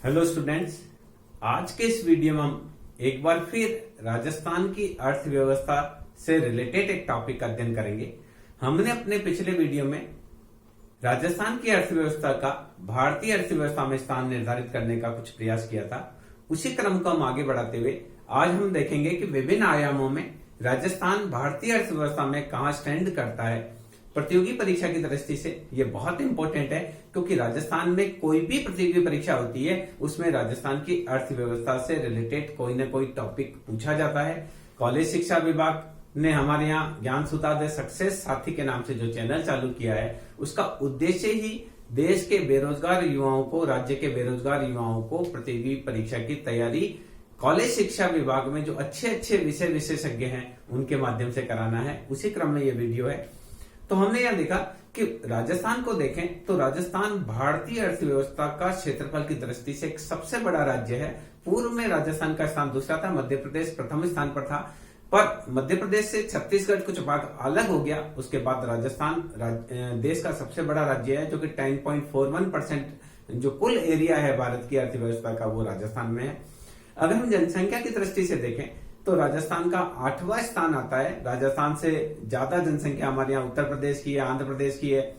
Hello students, आज के इस वीडियो में हम एक बार फिर राजस्थान की अर्थव्यवस्था से रिलेटेड एक टॉपिक का अध्ययन करेंगे। हमने अपने पिछले वीडियो में राजस्थान की अर्थव्यवस्था का भारतीय अर्थव्यवस्था में स्थान निर्धारित करने का कुछ प्रयास किया था। उसी क्रम को हम आगे बढ़ाते हुए आज हम देखेंगे कि विभिन्न आयामों में राजस्थान भारतीय अर्थव्यवस्था में कहां स्टैंड करता है। प्रतियोगी परीक्षा की दृष्टि से ये बहुत इंपॉर्टेंट है, क्योंकि राजस्थान में कोई भी प्रतियोगी परीक्षा होती है उसमें राजस्थान की अर्थव्यवस्था से रिलेटेड कोई ना कोई टॉपिक पूछा जाता है। कॉलेज शिक्षा विभाग ने हमारे यहाँ ज्ञान सूत्रादय सक्सेस साथी के नाम से जो चैनल चालू किया है, उसका उद्देश्य ही देश के बेरोजगार युवाओं को, राज्य के बेरोजगार युवाओं को प्रतियोगी परीक्षा की तैयारी कॉलेज शिक्षा विभाग में जो अच्छे अच्छे विषय विशेषज्ञ हैं उनके माध्यम से कराना है। उसी क्रम में ये वीडियो है। तो हमने यह देखा कि राजस्थान को देखें तो राजस्थान भारतीय अर्थव्यवस्था का क्षेत्रफल की दृष्टि से एक सबसे बड़ा राज्य है। पूर्व में राजस्थान का स्थान दूसरा था, मध्य प्रदेश प्रथम स्थान पर था, पर मध्य प्रदेश से छत्तीसगढ़ कुछ भाग अलग हो गया। उसके बाद राजस्थान देश का सबसे बड़ा राज्य है, जो कि 10.41% जो कुल एरिया है भारत की अर्थव्यवस्था का, वो राजस्थान में है। अगर हम जनसंख्या की दृष्टि से देखें तो राजस्थान का 8वां स्थान आता है। राजस्थान से ज्यादा जनसंख्या हमारे यहाँ उत्तर प्रदेश की है, आंध्र प्रदेश की है,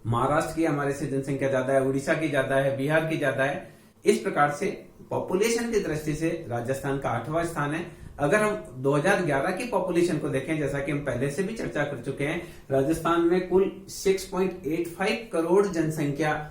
महाराष्ट्र की हमारे से जनसंख्या ज्यादा है, उड़ीसा की ज्यादा है, बिहार की ज्यादा है। इस प्रकार से पॉपुलेशन की दृष्टि से राजस्थान का 8वां स्थान है। अगर हम 2011 की पॉपुलेशन को देखें, जैसा कि हम पहले से भी चर्चा कर चुके हैं, राजस्थान में कुल 6.85 करोड़ जनसंख्या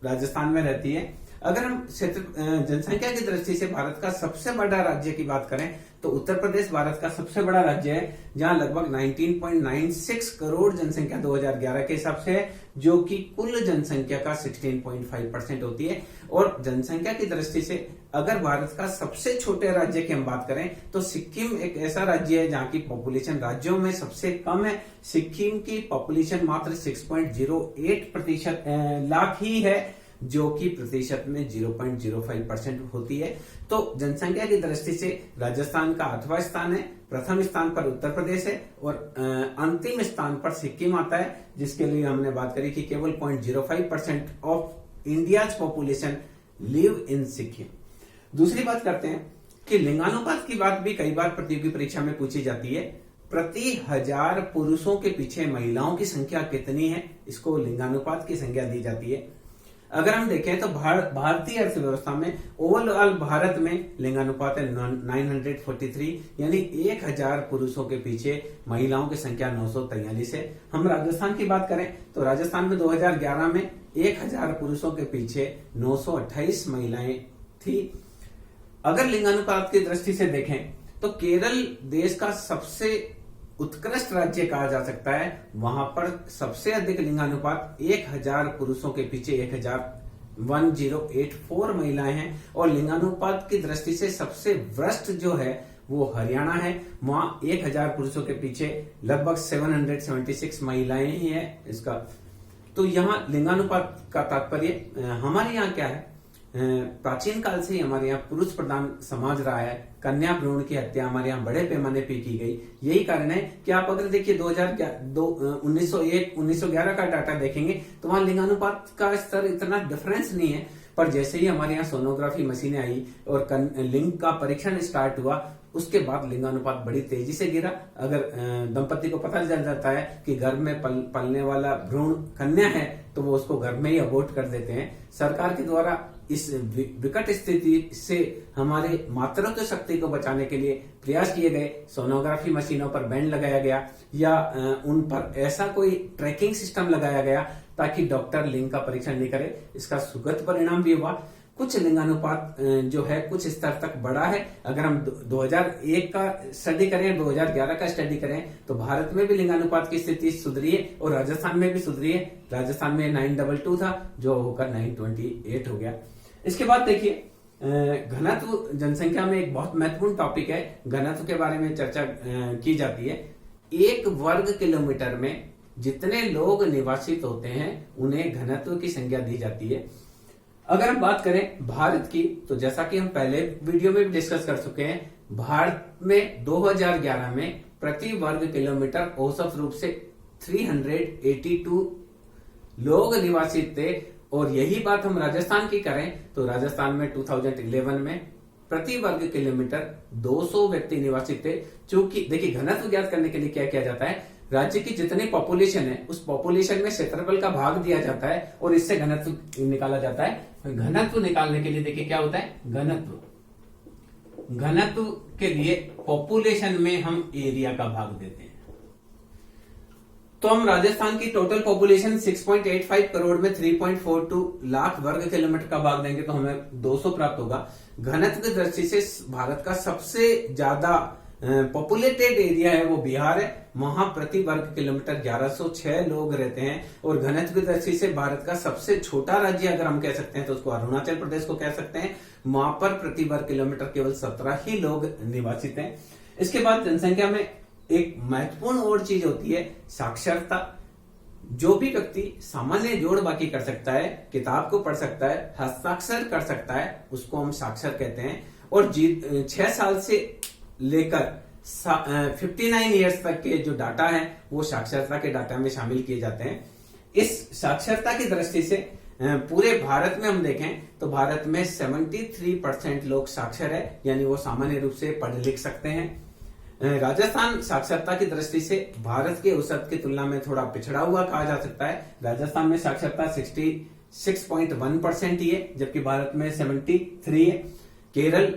राजस्थान में रहती है। अगर हम जनसंख्या की दृष्टि से भारत का सबसे बड़ा राज्य की बात करें तो उत्तर प्रदेश भारत का सबसे बड़ा राज्य है, जहां लगभग 19.96 करोड़ जनसंख्या 2011 के हिसाब से है, जो कि कुल जनसंख्या का 16.5% होती है। और जनसंख्या की दृष्टि से अगर भारत का सबसे छोटे राज्य की हम बात करें तो सिक्किम एक ऐसा राज्य है जहां की पॉपुलेशन राज्यों में सबसे कम है। सिक्किम की पॉपुलेशन मात्र 6.08% लाख ही है, जो कि प्रतिशत में 0.05% होती है। तो जनसंख्या की दृष्टि से राजस्थान का 8वां स्थान है, प्रथम स्थान पर उत्तर प्रदेश है और अंतिम स्थान पर सिक्किम आता है, जिसके लिए हमने बात करी कि केवल 0.05% of India's population live in Sikkim. दूसरी बात करते हैं कि लिंगानुपात की बात भी कई बार प्रतियोगी परीक्षा में पूछी जाती है। प्रति 1000 पुरुषों के पीछे महिलाओं की संख्या कितनी है, इसको लिंगानुपात की संख्या दी जाती है। अगर हम देखें तो भारतीय अर्थव्यवस्था में ओवरऑल भारत में लिंगानुपात है 943, यानी 1000 पुरुषों के पीछे महिलाओं की संख्या 943 है। हम राजस्थान की बात करें तो राजस्थान में 2011 में 1000 पुरुषों के पीछे 928 महिलाएं थी। अगर लिंगानुपात की दृष्टि से देखें तो केरल देश का सबसे उत्कृष्ट राज्य कहा जा सकता है। वहां पर सबसे अधिक लिंगानुपात 1000 पुरुषों के पीछे 1084 महिलाएं हैं। और लिंगानुपात की दृष्टि से सबसे भ्रष्ट जो है वो हरियाणा है। वहां 1000 पुरुषों के पीछे लगभग 776 महिलाएं ही है इसका। तो यहाँ लिंगानुपात का तात्पर्य हमारे यहाँ क्या है, प्राचीन काल से ही हमारे यहाँ पुरुष प्रधान समाज रहा है। कन्या भ्रूण की हत्या हमारे यहाँ बड़े पैमाने पे की गई। यही कारण है कि आप अगर देखिए 1911 का डाटा देखेंगे तो वहां लिंगानुपात का स्तर इतना डिफरेंस नहीं है। पर जैसे ही हमारे यहाँ सोनोग्राफी मशीनें आई और लिंग का परीक्षण स्टार्ट हुआ, उसके बाद लिंगानुपात बड़ी तेजी से गिरा। अगर दंपति को पता चल जाता है कि गर्भ में पलने वाला भ्रूण कन्या है तो वो उसको गर्भ में ही अबॉर्ट कर देते हैं। सरकार के द्वारा इस विकट स्थिति से हमारे मातृत्व शक्ति को बचाने के लिए प्रयास किए गए। सोनोग्राफी मशीनों पर बैन लगाया गया या उन पर ऐसा कोई ट्रैकिंग सिस्टम लगाया गया ताकि डॉक्टर लिंग का परीक्षण नहीं करे। इसका सुगत परिणाम भी हुआ। कुछ लिंगानुपात जो है कुछ स्तर तक बढ़ा है। अगर हम 2001 का स्टडी करें, 2011 का स्टडी करें तो भारत में भी लिंगानुपात की स्थिति सुधरी है और राजस्थान में भी सुधरी है। राजस्थान में 922 था जो होकर 928 हो गया। इसके बाद देखिए घनत्व जनसंख्या में एक बहुत महत्वपूर्ण टॉपिक है। घनत्व के बारे में चर्चा की जाती है। 1 वर्ग किलोमीटर में जितने लोग निवासित होते हैं उन्हें घनत्व की संज्ञा दी जाती है। अगर हम बात करें भारत की तो जैसा कि हम पहले वीडियो में भी डिस्कस कर चुके हैं, भारत में 2011 में प्रति वर्ग किलोमीटर औसत रूप से 382 लोग निवासित थे और यही बात हम राजस्थान की करें तो राजस्थान में 2011 में प्रति वर्ग किलोमीटर 200 व्यक्ति निवासित थे। चूंकि देखिए, घनत्व ज्ञात करने के लिए क्या किया जाता है, राज्य की जितनी पॉपुलेशन है उस पॉपुलेशन में क्षेत्रफल का भाग दिया जाता है और इससे घनत्व निकाला जाता है। घनत्व निकालने के लिए देखिए क्या होता है, घनत्व के लिए पॉपुलेशन में हम एरिया का भाग देते हैं। तो हम राजस्थान की टोटल पॉपुलेशन 6.85 करोड़ में 3.42 लाख वर्ग किलोमीटर का भाग देंगे तो हमें 200 प्राप्त होगा। घनत्व की दृष्टि से भारत का सबसे ज्यादा पॉपुलेटेड एरिया है वो बिहार है, वहां प्रति वर्ग किलोमीटर 1106 लोग रहते हैं। और घनत्व की दृष्टि से भारत का सबसे छोटा राज्य अगर हम कह सकते हैं तो उसको अरुणाचल प्रदेश को कह सकते हैं, वहां पर प्रति वर्ग किलोमीटर केवल 17 ही लोग निवासित हैं। इसके बाद जनसंख्या में एक महत्वपूर्ण और चीज होती है साक्षरता। जो भी व्यक्ति सामान्य जोड़ बाकी कर सकता है, किताब को पढ़ सकता है, हस्ताक्षर कर सकता है, उसको हम साक्षर कहते हैं। और 6 साल से लेकर 59 ईयर्स तक के जो डाटा है वो साक्षरता के डाटा में शामिल किए जाते हैं। इस साक्षरता की दृष्टि से पूरे भारत में हम देखें तो भारत में 73% लोग साक्षर है, यानी वो सामान्य रूप से पढ़ लिख सकते हैं। राजस्थान साक्षरता की दृष्टि से भारत के औसत की तुलना में थोड़ा पिछड़ा हुआ कहा जा सकता है। राजस्थान में साक्षरता 66.1% ही है, जबकि भारत में 73 है। केरल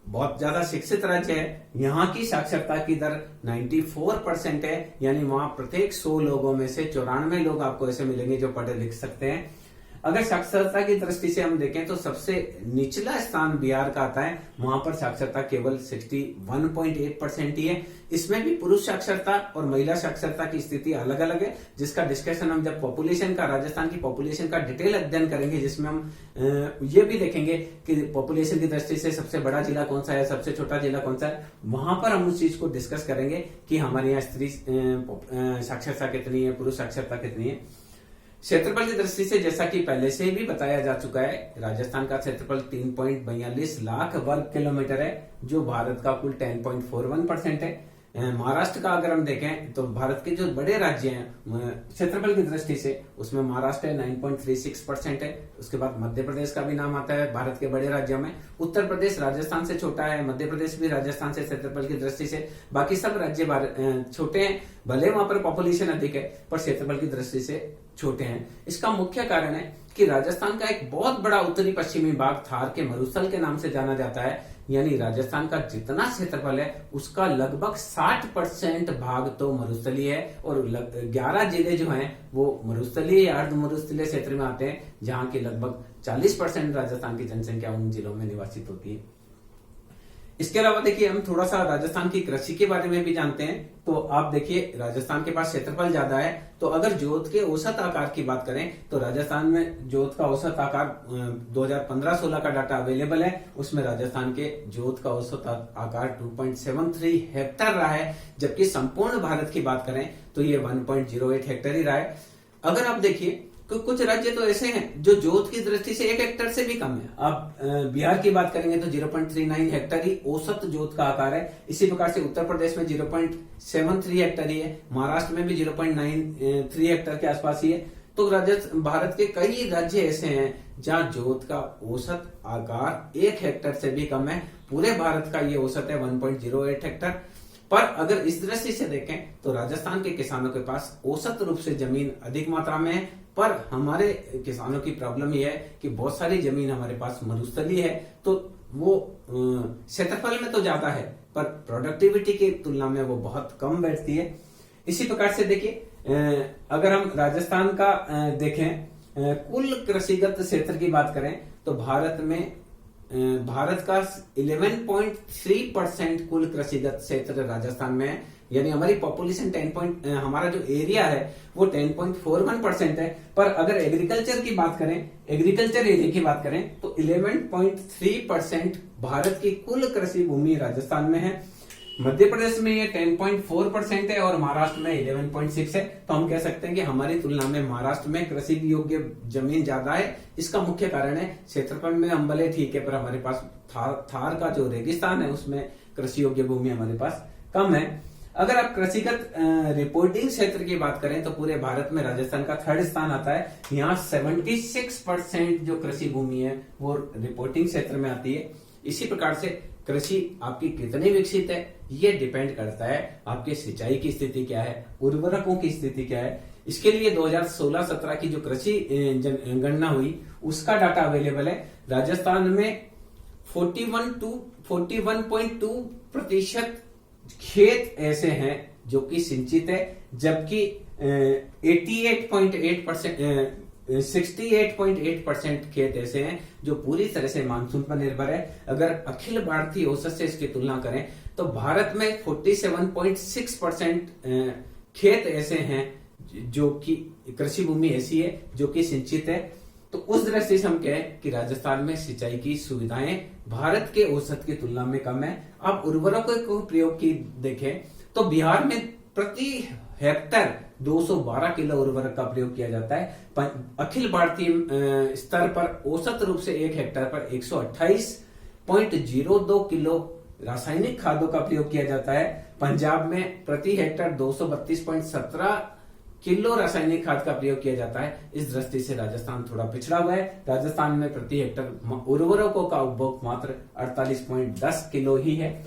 बहुत ज्यादा शिक्षित राज्य है, यहाँ की साक्षरता की दर 94% है, यानी वहां प्रत्येक 100 लोगों में से 94 लोग आपको ऐसे मिलेंगे जो पढ़े लिख सकते हैं। अगर साक्षरता की दृष्टि से हम देखें तो सबसे निचला स्थान बिहार का आता है, वहां पर साक्षरता केवल 61.8% ही है। इसमें भी पुरुष साक्षरता और महिला साक्षरता की स्थिति अलग अलग है, जिसका डिस्कशन हम जब पॉपुलेशन का, राजस्थान की पॉपुलेशन का डिटेल अध्ययन करेंगे, जिसमें हम ये भी देखेंगे कि पॉपुलेशन की दृष्टि से सबसे बड़ा जिला कौन सा है, सबसे छोटा जिला कौन सा है, वहां पर हम उस चीज को डिस्कस करेंगे कि हमारे यहाँ स्त्री साक्षरता कितनी है, पुरुष साक्षरता कितनी है। क्षेत्रफल की दृष्टि से जैसा कि पहले से भी बताया जा चुका है, राजस्थान का क्षेत्रफल 3.42 लाख वर्ग किलोमीटर है, जो भारत का कुल 10.41% है। महाराष्ट्र का अगर हम देखें तो भारत के जो बड़े राज्य हैं क्षेत्रफल की दृष्टि से, उसमें महाराष्ट्र 9.36% है। उसके बाद मध्य प्रदेश का भी नाम आता है भारत के बड़े राज्यों में। उत्तर प्रदेश राजस्थान से छोटा है, मध्य प्रदेश भी राजस्थान से क्षेत्रफल की दृष्टि से, बाकी सब राज्य छोटे हैं, भले वहां पर पॉपुलेशन अधिक है पर क्षेत्रफल की दृष्टि से छोटे हैं। इसका मुख्य कारण है कि राजस्थान का एक बहुत बड़ा उत्तरी पश्चिमी भाग थार के मरुस्थल के नाम से जाना जाता है, यानी राजस्थान का जितना क्षेत्रफल है उसका लगभग 60% भाग तो मरुस्थलीय है और 11 जिले जो हैं वो मरुस्थलीय या अर्ध मरुस्थलीय क्षेत्र में आते हैं, जहां की लगभग 40% राजस्थान की जनसंख्या उन जिलों में निवासित होती है। इसके अलावा देखिए, हम थोड़ा सा राजस्थान की कृषि के बारे में भी जानते हैं। तो आप देखिए, राजस्थान के पास क्षेत्रफल ज्यादा है, तो अगर जोत के औसत आकार की बात करें तो राजस्थान में जोत का औसत आकार 2015-16 का डाटा अवेलेबल है, उसमें राजस्थान के जोत का औसत आकार 2.73 हेक्टर रहा है, जबकि संपूर्ण भारत की बात करें तो ये 1.08 हेक्टर ही रहा है। अगर आप देखिए तो कुछ राज्य तो ऐसे हैं जो जोत की दृष्टि से 1 हेक्टर से भी कम है। आप बिहार की बात करेंगे तो 0.39 हेक्टर ही औसत जोत का आकार है। इसी प्रकार से उत्तर प्रदेश में 0.73 हेक्टर ही है, महाराष्ट्र में भी 0.93 हेक्टर के आसपास ही है। तो भारत के कई राज्य ऐसे हैं जहां जोत का औसत आकार 1 हेक्टर से भी कम है। पूरे भारत का ये औसत है 1.08 हेक्टर। पर अगर इस दृष्टि से देखें तो राजस्थान के किसानों के पास औसत रूप से जमीन अधिक मात्रा में है, पर हमारे किसानों की प्रॉब्लम यह है कि बहुत सारी जमीन हमारे पास मरुस्थलीय है, तो वो क्षेत्रफल में तो ज्यादा है पर प्रोडक्टिविटी की तुलना में वो बहुत कम बैठती है। इसी प्रकार से देखिए, अगर हम राजस्थान का देखें कुल कृषिगत क्षेत्र की बात करें तो भारत का 11.3% कुल कृषिगत क्षेत्र राजस्थान में है, यानी हमारी पॉपुलेशन हमारा जो एरिया है वो 10.41% है। पर अगर एग्रीकल्चर की बात करें, एग्रीकल्चर एरिया की बात करें तो 11.3% भारत की कुल कृषि भूमि राजस्थान में है। मध्य प्रदेश में ये 10.4% है और महाराष्ट्र में 11.6 है। तो हम कह सकते हैं कि हमारी तुलना में महाराष्ट्र में कृषि योग्य जमीन ज्यादा है। इसका मुख्य कारण है क्षेत्रफल में हम भले ठीक है पर हमारे पास थार का जो रेगिस्तान है उसमें कृषि योग्य भूमि हमारे पास कम है। अगर आप कृषिगत रिपोर्टिंग क्षेत्र की बात करें तो पूरे भारत में राजस्थान का 3rd स्थान आता है। यहाँ 76% जो कृषि भूमि है वो रिपोर्टिंग क्षेत्र में आती है। इसी प्रकार से कृषि आपकी कितनी विकसित है ये डिपेंड करता है आपके सिंचाई की स्थिति क्या है, उर्वरकों की स्थिति क्या है। इसके लिए 2016-17 की जो कृषि गणना हुई उसका डाटा अवेलेबल है। राजस्थान में 41.2% खेत ऐसे हैं जो कि सिंचित है, जबकि 68.8% खेत ऐसे हैं जो पूरी तरह से मानसून पर निर्भर है। अगर अखिल भारतीय औसत से इसकी तुलना करें तो भारत में 47.6% खेत ऐसे हैं जो कि कृषि भूमि ऐसी है जो कि सिंचित है। तो उस दृष्टि से हम कहें कि राजस्थान में सिंचाई की सुविधाएं भारत के औसत की तुलना में कम है। आप उर्वरकों को प्रयोग की देखें तो बिहार में प्रति हेक्टर 212 किलो उर्वरक का प्रयोग किया जाता है। अखिल भारतीय स्तर पर औसत रूप से एक हेक्टर पर 128.02 किलो रासायनिक खादों का प्रयोग किया जाता है। पंजाब में प्रति हेक्टर 232.17 किलो रासायनिक खाद का प्रयोग किया जाता है। इस दृष्टि से राजस्थान थोड़ा पिछड़ा हुआ है। राजस्थान में प्रति हेक्टर उर्वरकों का उपभोग मात्र 48.10 किलो ही है।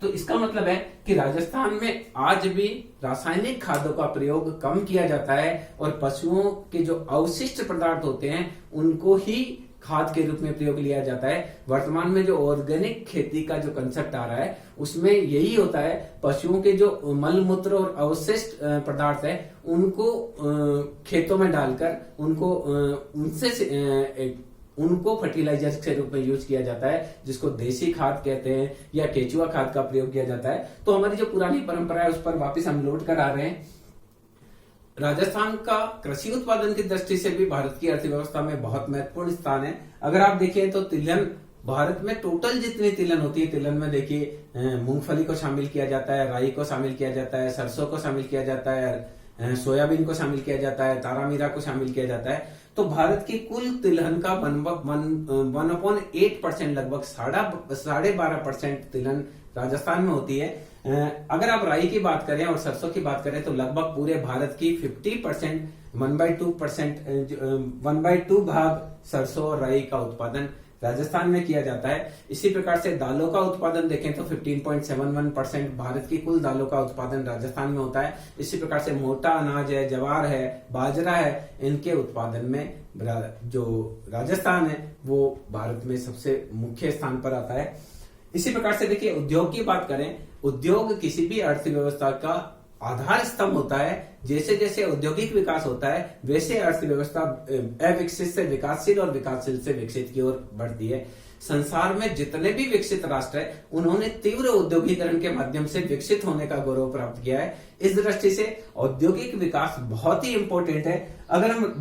तो इसका मतलब है कि राजस्थान में आज भी रासायनिक खादों का प्रयोग कम किया जाता है और पशुओं के जो अवशिष्ट पदार्थ होते हैं उनको ही खाद के रूप में प्रयोग लिया जाता है। वर्तमान में जो ऑर्गेनिक खेती का जो कंसेप्ट आ रहा है उसमें यही होता है, पशुओं के जो मल मूत्र और अवशिष्ट पदार्थ है उनको खेतों में डालकर उनको फर्टिलाइजर के रूप में यूज किया जाता है, जिसको देसी खाद कहते हैं या केचुआ खाद का प्रयोग किया जाता है। तो हमारी जो पुरानी परंपरा है उस पर वापस हम लौट कर आ रहे हैं। राजस्थान का कृषि उत्पादन की दृष्टि से भी भारत की अर्थव्यवस्था में बहुत महत्वपूर्ण स्थान है। अगर आप देखें तो तिलहन, भारत में टोटल जितनी तिलहन होती है, तिलहन में देखिए मूंगफली को शामिल किया जाता है, राई को शामिल किया जाता है, सरसों को शामिल किया जाता है, सोयाबीन को शामिल किया जाता है, तारामीरा को शामिल किया जाता है। तो भारत की कुल तिलहन का 1/8% लगभग 12.5% तिलहन राजस्थान में होती है। अगर आप राई की बात करें और सरसों की बात करें तो लगभग पूरे भारत की 50% 1/2 भाग सरसों और राई का उत्पादन राजस्थान में किया जाता है। इसी प्रकार से दालों का उत्पादन देखें तो 15.71% भारत की कुल दालों का उत्पादन राजस्थान में होता है। इसी प्रकार से मोटा अनाज है, ज्वार है, बाजरा है, इनके उत्पादन में जो राजस्थान है वो भारत में सबसे मुख्य स्थान पर आता है। इसी प्रकार से देखिए उद्योग की बात करें, उद्योग किसी भी अर्थव्यवस्था का आधार स्तंभ होता है। जैसे जैसे औद्योगिक विकास होता है वैसे अर्थव्यवस्था अविकसित से विकासशील और विकासशील से विकसित की ओर बढ़ती है। संसार में जितने भी विकसित राष्ट्र है उन्होंने तीव्र औद्योगिकरण के माध्यम से विकसित होने का गौरव प्राप्त किया है। इस दृष्टि से औद्योगिक विकास बहुत ही इंपॉर्टेंट है। अगर हम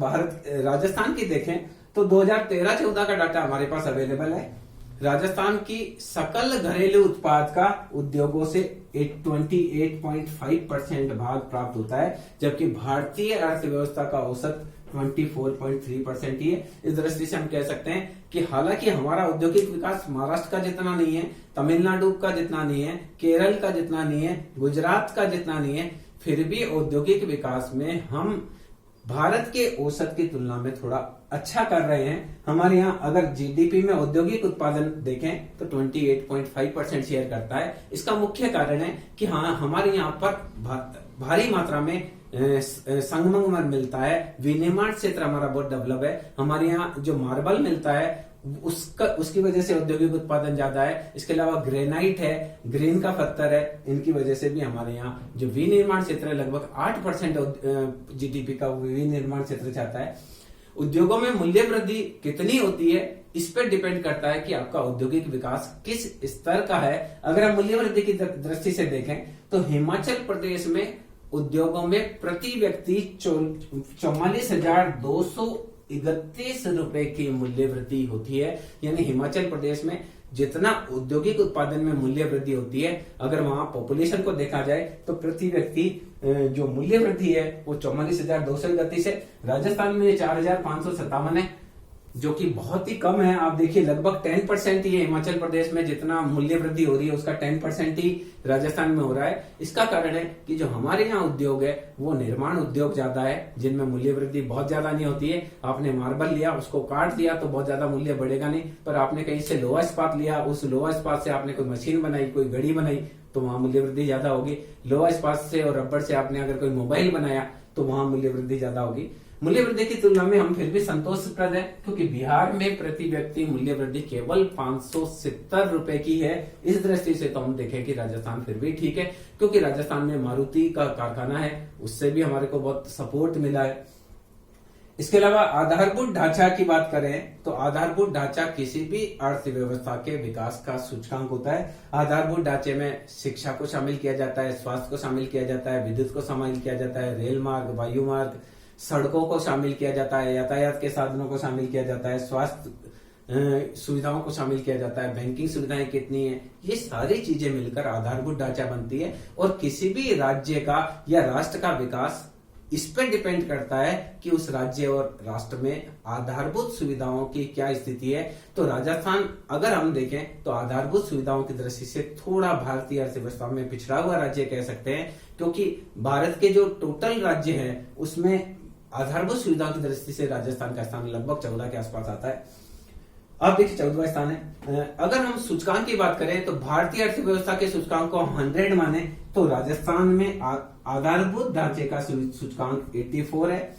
राजस्थान की देखें तो 2013-14 का डाटा हमारे पास अवेलेबल है। राजस्थान की सकल घरेलू उत्पाद का उद्योगों से 28.5% भाग प्राप्त होता है, जबकि भारतीय अर्थव्यवस्था का औसत 24.3% ही है। इस दृष्टि से हम कह सकते हैं कि हालांकि हमारा औद्योगिक विकास महाराष्ट्र का जितना नहीं है, तमिलनाडु का जितना नहीं है, केरल का जितना नहीं है, गुजरात का जितना नहीं है, फिर भी औद्योगिक विकास में हम भारत के औसत की तुलना में थोड़ा अच्छा कर रहे हैं। हमारे यहाँ अगर जीडीपी में औद्योगिक उत्पादन देखें तो 28.5% शेयर करता है। इसका मुख्य कारण है कि हाँ, हमारे यहाँ पर भारी मात्रा में संगमरमर मिलता है। विनिर्माण क्षेत्र हमारा बहुत डेवलप है। हमारे यहाँ जो मार्बल मिलता है उसकी वजह से औद्योगिक उत्पादन ज्यादा है। इसके अलावा ग्रेनाइट है, ग्रीन का पत्थर है, इनकी वजह से भी हमारे यहाँ जो विनिर्माण क्षेत्र है लगभग 8% जीडीपी का विनिर्माण क्षेत्र चाहता है। उद्योगों में मूल्य वृद्धि कितनी होती है इस पर डिपेंड करता है कि आपका औद्योगिक विकास किस स्तर का है। अगर हम मूल्य वृद्धि की दृष्टि से देखें तो हिमाचल प्रदेश में उद्योगों में प्रति व्यक्ति 44,231 रुपए की मूल्य वृद्धि होती है। यानी हिमाचल प्रदेश में जितना औद्योगिक उत्पादन में मूल्य वृद्धि होती है, अगर वहां पॉपुलेशन को देखा जाए तो प्रति व्यक्ति जो मूल्य वृद्धि है वो 44,231 है। राजस्थान में 4,557 है। जो कि बहुत ही कम है। आप देखिए लगभग 10% ही है हिमाचल प्रदेश में, जितना मूल्य वृद्धि हो रही है उसका 10% ही राजस्थान में हो रहा है। इसका कारण है कि जो हमारे यहाँ उद्योग है वो निर्माण उद्योग ज्यादा है, जिनमें मूल्य वृद्धि बहुत ज्यादा नहीं होती है। आपने मार्बल लिया, उसको काट दिया तो बहुत ज्यादा मूल्य बढ़ेगा नहीं, पर आपने कहीं से लोहा इस्पात लिया, उस लोहा इस्पात से आपने कोई मशीन बनाई, कोई घड़ी बनाई, तो वहां मूल्य वृद्धि ज्यादा होगी। लोहा इस्पात से और रबड़ से आपने अगर कोई मोबाइल बनाया तो वहां मूल्य वृद्धि ज्यादा होगी। मूल्य वृद्धि की तुलना में हम फिर भी संतोषप्रद है, क्योंकि बिहार में प्रति व्यक्ति मूल्य वृद्धि केवल 570 रुपए की है। इस दृष्टि से तो हम देखें कि राजस्थान फिर भी ठीक है, क्योंकि राजस्थान में मारुति का कारखाना है, उससे भी हमारे को बहुत सपोर्ट मिला है। इसके अलावा आधारभूत ढांचा की बात करें तो आधारभूत ढांचा किसी भी अर्थव्यवस्था के विकास का सूचकांक होता है। आधारभूत ढांचे में शिक्षा को शामिल किया जाता है, स्वास्थ्य को शामिल किया जाता है, विद्युत को शामिल किया जाता है, रेल मार्ग, वायु मार्ग, सड़कों को शामिल किया जाता है, यातायात के साधनों को शामिल किया जाता है, स्वास्थ्य सुविधाओं को शामिल किया जाता है, बैंकिंग सुविधाएं कितनी है, ये सारी चीजें मिलकर आधारभूत ढांचा बनती है। और किसी भी राज्य का या राष्ट्र का विकास इस पर डिपेंड करता है कि उस राज्य और राष्ट्र में आधारभूत सुविधाओं की क्या स्थिति है। तो राजस्थान अगर हम देखें तो आधारभूत सुविधाओं की दृष्टि से थोड़ा भारतीय अर्थव्यवस्था में पिछड़ा हुआ राज्य कह सकते हैं, क्योंकि भारत के जो टोटल राज्य है उसमें आधारभूत सुविधाओं की दृष्टि से राजस्थान का स्थान लगभग 14 के आसपास आता है। अब देखिए 14वां स्थान है। अगर हम सूचकांक की बात करें तो भारतीय अर्थव्यवस्था के सूचकांक को 100 माने तो राजस्थान में आधारभूत ढांचे का सूचकांक 84 है।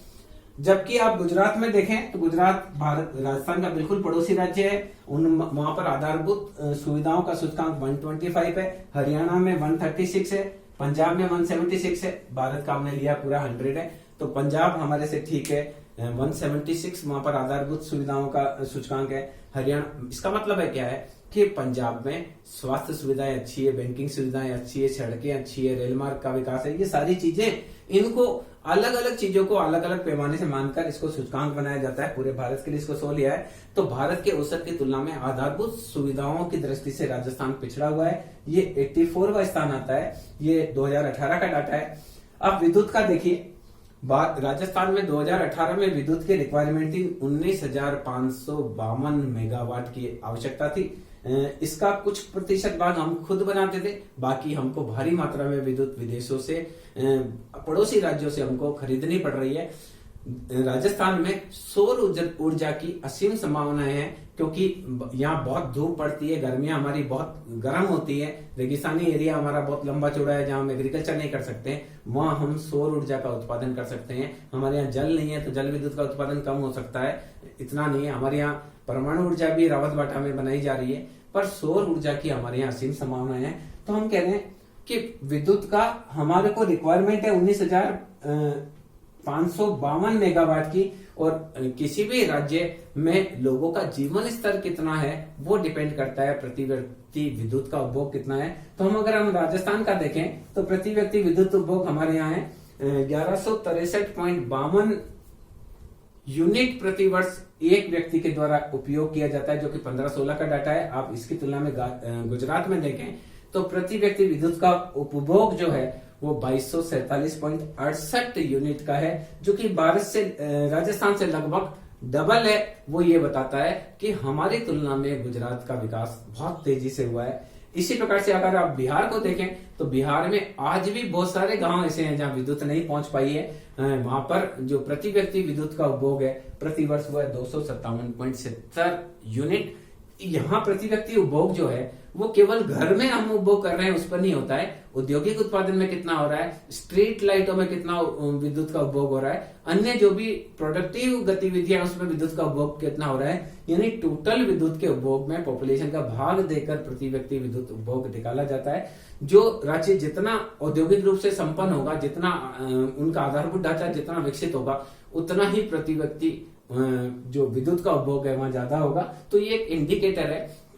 जबकि आप गुजरात में देखें तो गुजरात राजस्थान का बिल्कुल पड़ोसी राज्य है, वहां पर आधारभूत सुविधाओं का सूचकांक 125 है, हरियाणा में 136 है, पंजाब में 176 है, भारत का हमने लिया पूरा 100 है, तो पंजाब हमारे से ठीक है 176 वहां पर आधारभूत सुविधाओं का सूचकांक है। हरियाणा, इसका मतलब है क्या है कि पंजाब में स्वास्थ्य सुविधाएं अच्छी है, बैंकिंग सुविधाएं अच्छी है, सड़कें अच्छी है, रेल मार्ग का विकास है, ये सारी चीजें, इनको अलग अलग चीजों को अलग अलग पैमाने से मानकर इसको सूचकांक बनाया जाता है। पूरे भारत के लिए इसको 100 लिया है। तो भारत के औसत की तुलना में आधारभूत सुविधाओं की दृष्टि से राजस्थान पिछड़ा हुआ है, ये 84वां स्थान आता है। ये 2018 का डाटा है। अब विद्युत का देखिए, राजस्थान में 2018 में विद्युत की रिक्वायरमेंट थी 19,552 मेगावाट की आवश्यकता थी। इसका कुछ प्रतिशत भाग हम खुद बनाते थे, बाकी हमको भारी मात्रा में विद्युत विदेशों से, पड़ोसी राज्यों से हमको खरीदनी पड़ रही है। राजस्थान में सौर ऊर्जा की असीम संभावनाएं हैं, क्योंकि यहाँ बहुत धूप पड़ती है, गर्मियां हमारी बहुत गर्म होती है, रेगिस्तानी एरिया हमारा बहुत लंबा चौड़ा है जहां हम एग्रीकल्चर नहीं कर सकते, वहां हम सौर ऊर्जा का उत्पादन कर सकते हैं। हमारे यहाँ जल नहीं है तो जल विद्युत का उत्पादन कम हो सकता है, इतना नहीं है। हमारे यहाँ परमाणु ऊर्जा भी रावतबाटा में बनाई जा रही है, पर सौर ऊर्जा की हमारे यहाँ असीम संभावनाएं हैं। तो हम कह रहे हैं कि विद्युत का हमारे को रिक्वायरमेंट है 19,552 मेगावाट की, और किसी भी राज्य में लोगों का जीवन स्तर कितना है वो डिपेंड करता है प्रति व्यक्ति विद्युत का उपभोग कितना है। तो अगर हम राजस्थान का देखें तो प्रति व्यक्ति विद्युत उपभोग हमारे यहाँ है 1163.52 यूनिट प्रति वर्ष एक व्यक्ति के द्वारा उपयोग किया जाता है, जो कि 15-16 का डाटा है। आप इसकी तुलना में गुजरात में देखें तो प्रति व्यक्ति विद्युत का उपभोग जो है वो 2247.68 यूनिट का है, जो कि भारत से, राजस्थान से लगभग डबल है। वो ये बताता है कि हमारी तुलना में गुजरात का विकास बहुत तेजी से हुआ है। इसी प्रकार से अगर आप बिहार को देखें तो बिहार में आज भी बहुत सारे गांव ऐसे हैं जहां विद्युत नहीं पहुंच पाई है। वहां पर जो प्रति व्यक्ति विद्युत का उपभोग है प्रति वर्ष वो है 257.70 यूनिट। यहाँ प्रति व्यक्ति उपभोग जो है वो केवल घर में हम उपभोग कर रहे हैं उस पर नहीं होता है, औद्योगिक उत्पादन में कितना हो रहा है, स्ट्रीट लाइटों में कितना विद्युत का उपभोग हो रहा है, अन्य जो भी प्रोडक्टिव गतिविधियां उसमें विद्युत का उपभोग कितना हो रहा है, यानी टोटल विद्युत के उपभोग में पॉपुलेशन का भाग देकर प्रति व्यक्ति विद्युत उपभोग निकाला जाता है। जो राज्य जितना औद्योगिक रूप से संपन्न होगा, जितना उनका आधारभूत ढांचा जितना विकसित होगा, उतना ही प्रति व्यक्ति जो विद्युत का उपभोग है वहां ज्यादा होगा। तो ये एक इंडिकेटर है।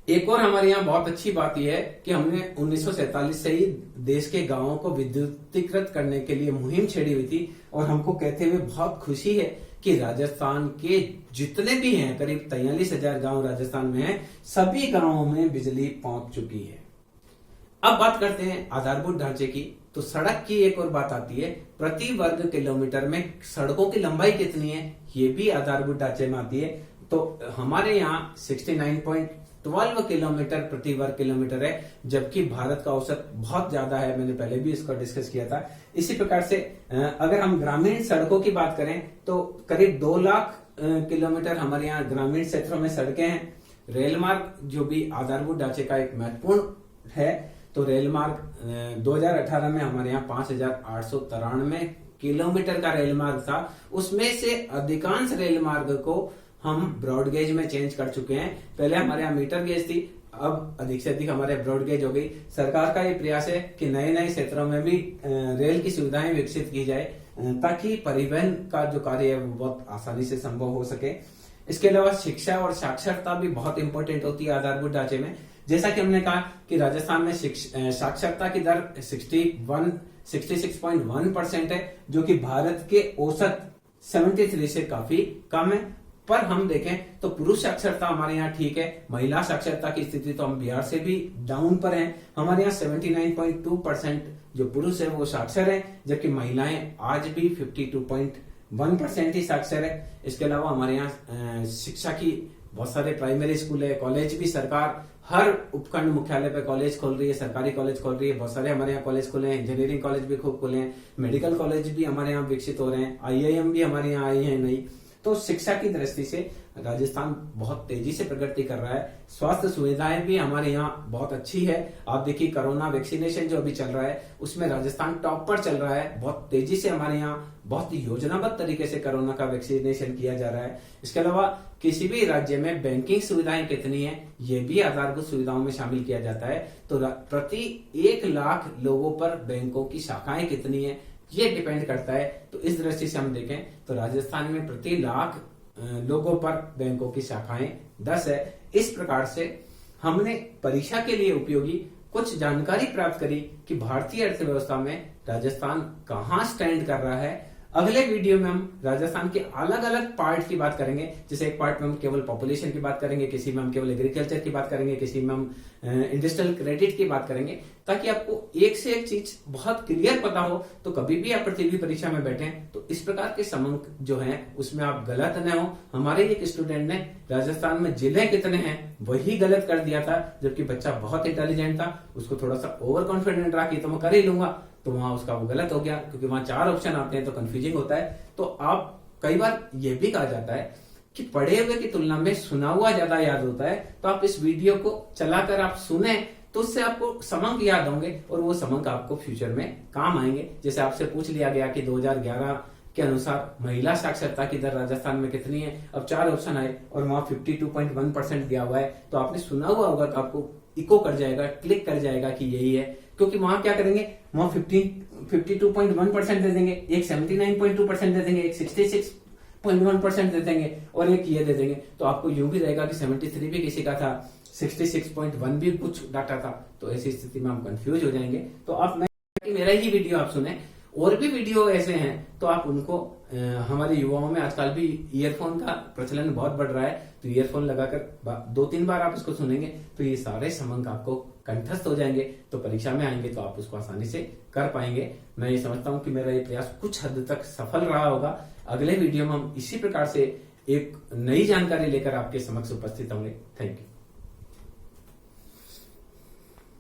एक और हमारे यहाँ बहुत अच्छी बात यह है कि हमने 1947 से ही देश के गांवों को विद्युतीकृत करने के लिए मुहिम छेड़ी हुई थी, और हमको कहते हुए बहुत खुशी है कि राजस्थान के जितने भी हैं, करीब 43,000 गांव राजस्थान में हैं, सभी गांवों में बिजली पहुंच चुकी है। अब बात करते हैं आधारभूत ढांचे की। तो सड़क की एक और बात आती है, प्रति वर्ग किलोमीटर में सड़कों की लंबाई कितनी है, ये भी आधारभूत ढांचे में आती है। तो हमारे यहाँ 69.12 किलोमीटर प्रति वर्ग किलोमीटर है, जबकि भारत का औसत बहुत ज्यादा है। मैंने पहले भी इसको डिस्कस किया था। इसी प्रकार से अगर हम ग्रामीण सड़कों की बात करें तो करीब 2 लाख किलोमीटर हमारे यहाँ ग्रामीण क्षेत्रों में सड़कें हैं। रेल मार्ग जो भी आधारभूत ढांचे का एक महत्वपूर्ण है, तो रेल मार्ग 2018 में हमारे यहाँ 5,893 किलोमीटर का रेल मार्ग था। उसमें से अधिकांश रेल मार्ग को हम ब्रॉडगेज में चेंज कर चुके हैं। पहले हमारे यहाँ मीटर गेज थी, अब अधिक से अधिक हमारे ब्रॉडगेज हो गई। सरकार का ये प्रयास है कि नए नए क्षेत्रों में भी रेल की सुविधाएं विकसित की जाए, ताकि परिवहन का जो कार्य है वो बहुत आसानी से संभव हो सके। इसके अलावा शिक्षा और साक्षरता भी बहुत इंपॉर्टेंट होती है आधारभूत ढांचे में। जैसा कि हमने कहा कि राजस्थान में साक्षरता की दर 66.1% है, जो कि भारत के औसत 73 से काफी कम है। पर हम देखें तो पुरुष साक्षरता हमारे यहाँ ठीक है। महिला साक्षरता की स्थिति तो हम बिहार से भी डाउन पर हैं। हमारे यहाँ 79.2% जो पुरुष है वो साक्षर है, जबकि महिलाएं आज भी 52.1% ही साक्षर है। इसके अलावा हमारे यहाँ शिक्षा की बहुत सारे प्राइमरी स्कूल है, कॉलेज भी सरकार हर उपखंड मुख्यालय पे कॉलेज खोल रही है, सरकारी कॉलेज खोल रही है। बहुत सारे हमारे यहाँ कॉलेज खुले हैं, इंजीनियरिंग कॉलेज भी खूब खुले हैं, मेडिकल कॉलेज भी हमारे यहाँ विकसित हो रहे हैं, IIM भी हमारे यहाँ आई है नई। तो शिक्षा की दृष्टि से राजस्थान बहुत तेजी से प्रगति कर रहा है। स्वास्थ्य सुविधाएं भी हमारे यहाँ बहुत अच्छी है। आप देखिए कोरोना वैक्सीनेशन जो अभी चल रहा है उसमें राजस्थान टॉप पर चल रहा है। बहुत तेजी से हमारे यहाँ बहुत योजनाबद्ध तरीके से कोरोना का वैक्सीनेशन किया जा रहा है। इसके अलावा किसी भी राज्य में बैंकिंग सुविधाएं कितनी है ये भी आधारभूत सुविधाओं में शामिल किया जाता है। तो प्रति 1 लाख लोगों पर बैंकों की शाखाएं कितनी है ये डिपेंड करता है। तो इस दृष्टि से हम देखें तो राजस्थान में प्रति लाख लोगों पर बैंकों की शाखाएं 10 है। इस प्रकार से हमने परीक्षा के लिए उपयोगी कुछ जानकारी प्राप्त करी कि भारतीय अर्थव्यवस्था में राजस्थान कहां स्टैंड कर रहा है। अगले वीडियो में हम राजस्थान के अलग अलग पार्ट की बात करेंगे। जैसे एक पार्ट में हम केवल पॉपुलेशन की बात करेंगे, किसी में हम केवल एग्रीकल्चर की बात करेंगे, किसी में हम इंडस्ट्रियल क्रेडिट की बात करेंगे, ताकि आपको एक से एक चीज बहुत क्लियर पता हो। तो कभी भी आप प्रतियोगी परीक्षा में बैठे तो इस प्रकार के समंक जो हैं उसमें आप गलत न हो। हमारे एक स्टूडेंट ने राजस्थान में जिले कितने हैं वही गलत कर दिया था, जबकि बच्चा बहुत इंटेलिजेंट था, उसको थोड़ा सा ओवर कॉन्फिडेंट रहा कि तो मैं कर ही लूंगा, तो वहां उसका वो गलत हो गया, क्योंकि वहां 4 ऑप्शन आते हैं तो कंफ्यूजिंग होता है। तो आप कई बार ये भी कहा जाता है कि पढ़े हुए की तुलना में सुना हुआ ज्यादा याद होता है। तो आप इस वीडियो को चलाकर आप सुने तो उससे आपको समंक याद होंगे और वो समंक आपको फ्यूचर में काम आएंगे। जैसे आपसे पूछ लिया गया कि 2011 के अनुसार महिला साक्षरता की दर राजस्थान में कितनी है, अब 4 ऑप्शन आए और वहां 52.1% दिया हुआ है। तो आपने सुना हुआ होगा तो आपको इको कर जाएगा, क्लिक कर जाएगा कि यही है, क्योंकि वहां क्या करेंगे, वहां 52.1% दे देंगे, एक 79.2% दे देंगे, एक 66.1% दे देंगे और एक ये दे देंगे। तो आपको यूं भी रहेगा कि 73 भी किसी का था, 66.1 भी कुछ डाटा था। तो ऐसी स्थिति में हम कंफ्यूज हो जाएंगे। तो आप मेरा ही वीडियो आप सुने, और भी वीडियो ऐसे हैं तो आप उनको हमारे युवाओं में आजकल भी ईयरफोन का प्रचलन बहुत बढ़ रहा है, तो ईयरफोन लगाकर 2-3 बार आप इसको सुनेंगे तो ये सारे समंक आपको कंठस्थ हो जाएंगे। तो परीक्षा में आएंगे तो आप उसको आसानी से कर पाएंगे। मैं ये समझता हूं कि मेरा ये प्रयास कुछ हद तक सफल रहा होगा। अगले वीडियो में हम इसी प्रकार से एक नई जानकारी लेकर आपके समक्ष उपस्थित होंगे। Thank you.